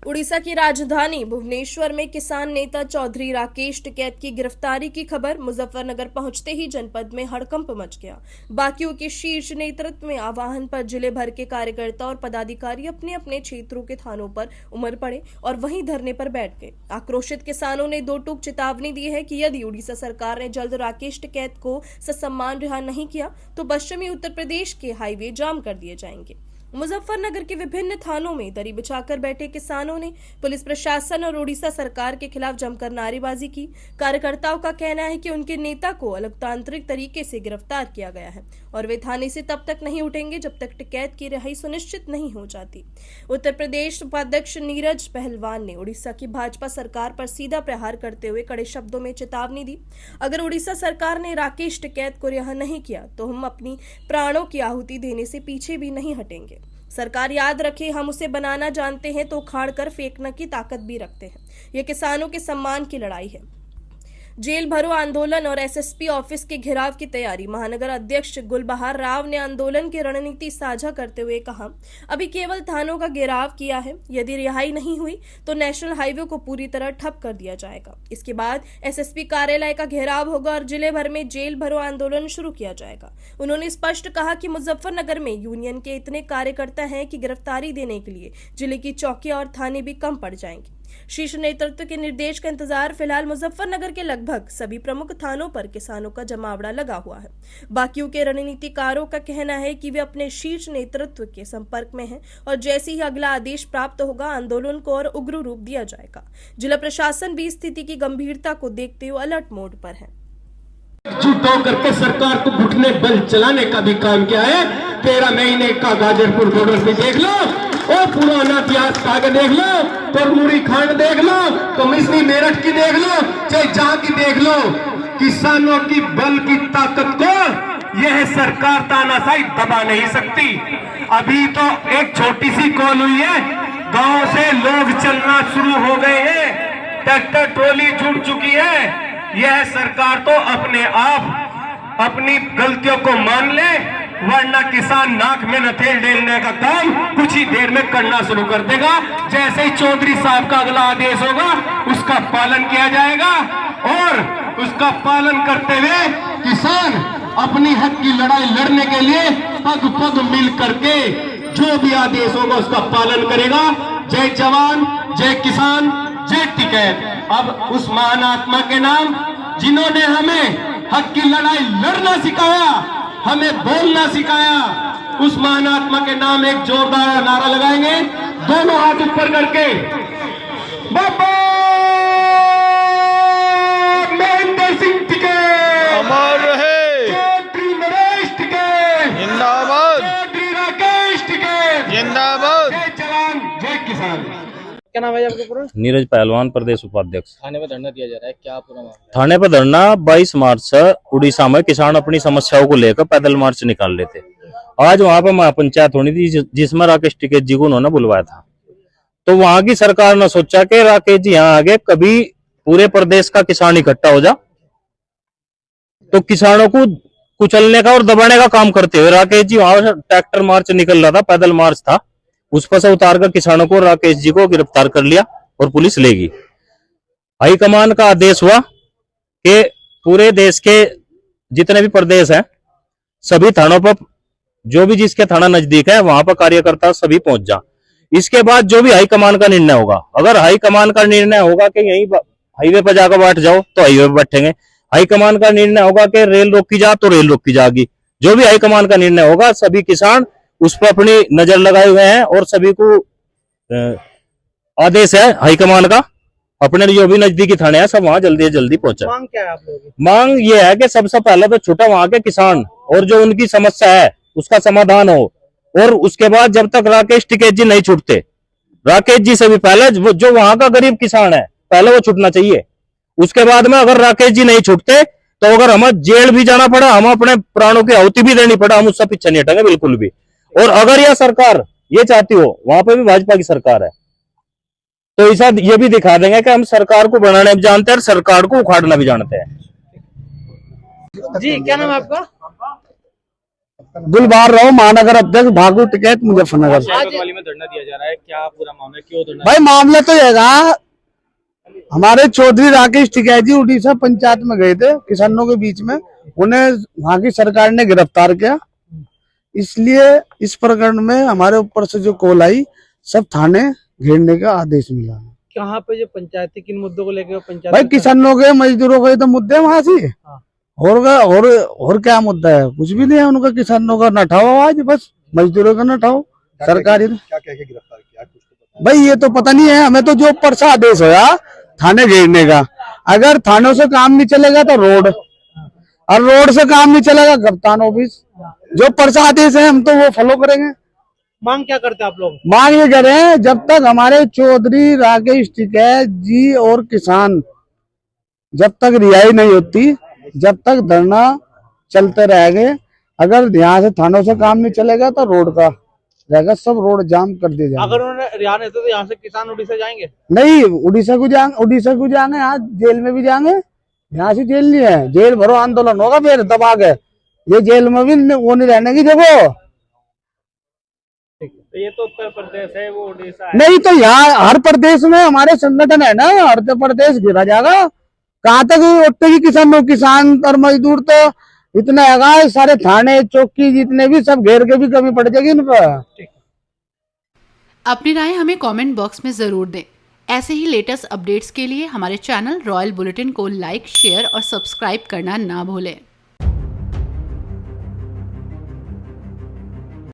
उड़ीसा की राजधानी भुवनेश्वर में किसान नेता चौधरी राकेश टिकैत की गिरफ्तारी की खबर मुजफ्फरनगर पहुंचते ही जनपद में हड़कंप मच गया। बाकियों के शीर्ष नेतृत्व में आह्वान पर जिले भर के कार्यकर्ता और पदाधिकारी अपने अपने क्षेत्रों के थानों पर उमड़ पड़े और वहीं धरने पर बैठ गए। आक्रोशित किसानों ने दो टूक चेतावनी दी है कि यदि उड़ीसा सरकार ने जल्द राकेश टिकैत को ससम्मान रिहा नहीं किया तो पश्चिमी उत्तर प्रदेश के हाईवे जाम कर दिए जाएंगे। मुजफ्फरनगर के विभिन्न थानों में दरी बिछाकर बैठे किसानों ने पुलिस प्रशासन और उड़ीसा सरकार के खिलाफ जमकर नारेबाजी की। कार्यकर्ताओं का कहना है कि उनके नेता को अलोकतांत्रिक तरीके से गिरफ्तार किया गया है और वे थाने से तब तक नहीं उठेंगे जब तक टिकैत की रिहाई सुनिश्चित नहीं हो जाती। उत्तर प्रदेश उपाध्यक्ष नीरज पहलवान ने उड़ीसा की भाजपा सरकार पर सीधा प्रहार करते हुए कड़े शब्दों में चेतावनी दी। अगर उड़ीसा सरकार ने राकेश टिकैत को रिहा नहीं किया तो हम अपनी प्राणों की आहुति देने से पीछे भी नहीं हटेंगे। सरकार याद रखे, हम उसे बनाना जानते हैं तो उखाड़ कर फेंकने की ताकत भी रखते हैं। यह किसानों के सम्मान की लड़ाई है। जेल भरो आंदोलन और एसएसपी ऑफिस के घेराव की तैयारी। महानगर अध्यक्ष गुलबहार राव ने आंदोलन की रणनीति साझा करते हुए कहा, अभी केवल थानों का घेराव किया है। यदि रिहाई नहीं हुई तो नेशनल हाईवे को पूरी तरह ठप कर दिया जाएगा। इसके बाद एसएसपी कार्यालय का घेराव होगा और जिले भर में जेल भरो आंदोलन शुरू किया जाएगा। उन्होंने स्पष्ट कहा कि मुजफ्फरनगर में यूनियन के इतने कार्यकर्ता हैं कि गिरफ्तारी देने के लिए जिले की चौकियां और थाने भी कम पड़ जाएंगे। शीर्ष नेतृत्व के निर्देश का इंतजार। फिलहाल मुजफ्फरनगर के लगभग सभी प्रमुख थानों पर किसानों का जमावड़ा लगा हुआ है। बाकियों के रणनीतिकारों का कहना है कि वे अपने शीर्ष नेतृत्व के संपर्क में हैं और जैसे ही अगला आदेश प्राप्त होगा आंदोलन को और उग्र रूप दिया जाएगा। जिला प्रशासन भी स्थिति की गंभीरता को देखते हुए अलर्ट मोड पर है। झूठों करके सरकार को घुटने बल चलाने का भी काम किया है। 13 महीने का गाजरपुर बॉर्डर पे देख लो और पुराना इतिहास कागज देख लो, तोरमुड़ी खांड देख लो, कमिश्नरी मेरठ की देख लो, चाहे जहां की देख लो, किसानों की बल की ताकत को यह सरकार तानाशाही दबा नहीं सकती। अभी तो एक छोटी सी कॉल हुई है, गांव से लोग चलना शुरू हो गए हैं, ट्रैक्टर ट्रॉली जुड़ चुकी है। यह सरकार तो अपने आप अपनी गलतियों को मान ले, वरना किसान नाक में नथेल डालने का काम कुछ ही देर में करना शुरू कर देगा। जैसे ही चौधरी साहब का अगला आदेश होगा उसका पालन किया जाएगा और उसका पालन करते हुए किसान अपनी हक की लड़ाई लड़ने के लिए पग पग मिल करके जो भी आदेश होगा उसका पालन करेगा। जय जवान, जय किसान, जय टिकैत। अब उस महान आत्मा के नाम जिन्होंने हमें हक की लड़ाई लड़ना सिखाया, हमें बोलना सिखाया, उस महान आत्मा के नाम एक जोरदार नारा लगाएंगे, दोनों हाथ ऊपर करके। बाबा महेंद्र सिंह टिकैत अमर रहे, चौधरी नरेश टिकैत जिंदाबाद, चौधरी राकेश टिकैत जिंदाबाद। जय जवान, जय किसान। क्या नाम है आपका पूरा? नीरज पहलवान, प्रदेश उपाध्यक्ष। थाने में धरना दिया जा रहा है, क्या पूरा मामला? थाने पर धरना 22 मार्च से उड़ीसा में किसान अपनी समस्याओं को लेकर पैदल मार्च निकाल लेते। आज वहां पर महापंचायत होनी थी जिसमें राकेश टिकैत जी को उन्होंने बुलवाया था। तो वहां की सरकार ने सोचा कि राकेश जी यहाँ आगे कभी पूरे प्रदेश का किसान इकट्ठा हो जा तो किसानों को कुचलने का और दबाने का काम करते हुए राकेश जी वहां ट्रैक्टर मार्च निकल रहा था, पैदल मार्च था, उस पर से उतारकर किसानों को राकेश जी को गिरफ्तार कर लिया और पुलिस लेगी। हाईकमान का आदेश हुआ कि पूरे देश के जितने भी प्रदेश हैं सभी थानों पर जो भी जिसके थाना नजदीक है वहां पर कार्यकर्ता सभी पहुंच जा। इसके बाद जो भी हाईकमान का निर्णय होगा, अगर हाईकमान का निर्णय होगा कि यहीं हाईवे पर जाकर बैठ जाओ तो हाईवे पर बैठेंगे। हाईकमान का निर्णय होगा कि रेल रोकी जा तो रेल रोकी जाएगी। जो भी हाईकमान का निर्णय होगा सभी किसान उस पर अपनी नजर लगाए हुए हैं और सभी को आदेश है हाईकमान का अपने जो भी नजदीकी थाने हैं सब वहां जल्दी से जल्दी पहुंचे। मांग क्या है आप लोगों की? मांग ये है कि सबसे पहले तो छूटा वहां के किसान और जो उनकी समस्या है उसका समाधान हो और उसके बाद जब तक राकेश टिकैत जी नहीं छूटते, राकेश जी से भी पहले जो वहां का गरीब किसान है पहले वो छूटना चाहिए। उसके बाद में अगर राकेश जी नहीं छूटते तो अगर हमें जेल भी जाना पड़ा, हम अपने प्राणों की आहुति भी देनी पड़ा, हम उससे पीछे नहीं हटेंगे बिल्कुल भी। और अगर यह सरकार ये चाहती हो, वहां पे भी भाजपा की सरकार है, तो ऐसा ये भी दिखा देंगे कि हम सरकार को बनाना भी जानते हैं और सरकार को उखाड़ना भी जानते हैं। जी, क्या नाम है आपका? गुलबार राव महानगर अध्यक्ष भागु टिकैत मुजफ्फरनगर। कोतवाली में धरना दिया जा रहा है, क्या पूरा मामला है? क्यों धरना? भाई मामला तो यह हमारे चौधरी राकेश टिकैत जी उड़ीसा पंचायत में गए थे किसानों के बीच में, उन्हें वहां की सरकार ने गिरफ्तार किया। इसलिए इस प्रकरण में हमारे ऊपर से जो कॉल आई, सब थाने घेरने का आदेश मिला। कहाँ पे जो पंचायती किन मुद्दों को लेकर पंचायत? भाई किसानों के मजदूरों के तो मुद्दे वहां से और क्या मुद्दा है? कुछ भी नहीं है उनका। किसानों का न उठाओ आज, बस मजदूरों का न उठाओ। सरकारी ने क्या कह के गिरफ्तार किया? भाई ये तो पता नहीं है हमें, तो जो ऊपर से आदेश होया थाने घेरने का। अगर थानों से काम नहीं चलेगा तो रोड, और रोड से काम नहीं चलेगा कप्तान ऑफिस। जो ऊपर से आदेश है हम तो वो फॉलो करेंगे। मांग क्या करते हैं आप लोग? मांग ये कर रहे हैं, जब तक हमारे चौधरी राकेश टिकैत जी और किसान जब तक रिहाई नहीं होती, जब तक धरना चलते रहेंगे। अगर यहाँ से थानों से काम नहीं चलेगा तो रोड का रहेगा, सब रोड जाम कर दिए जाएंगे। अगर उन्होंने रिहा नहीं तो यहाँ से किसान उड़ीसा जाएंगे? नहीं, उड़ीसा को जाएंगे, यहाँ जेल में भी जाएंगे। यहाँ से जेल नहीं है, जेल भरो आंदोलन होगा फिर दबा के। ये जेल में भी वो नहीं रहने की जगह। तो ये तो उत्तर प्रदेश है, वो उड़ीसा है। नहीं तो यहाँ हर प्रदेश में हमारे संगठन है ना, हर प्रदेश घेरा जाएगा। कहाँ तक उठते किसान और मजदूर तो इतना है, सारे थाने चौकी जितने भी सब घेर के भी कमी पड़ जाएगी इन पर। अपनी राय हमें कमेंट बॉक्स में जरूर दें। ऐसे ही लेटेस्ट अपडेट्स के लिए हमारे चैनल रॉयल बुलेटिन को लाइक, शेयर और सब्सक्राइब करना ना भूलें।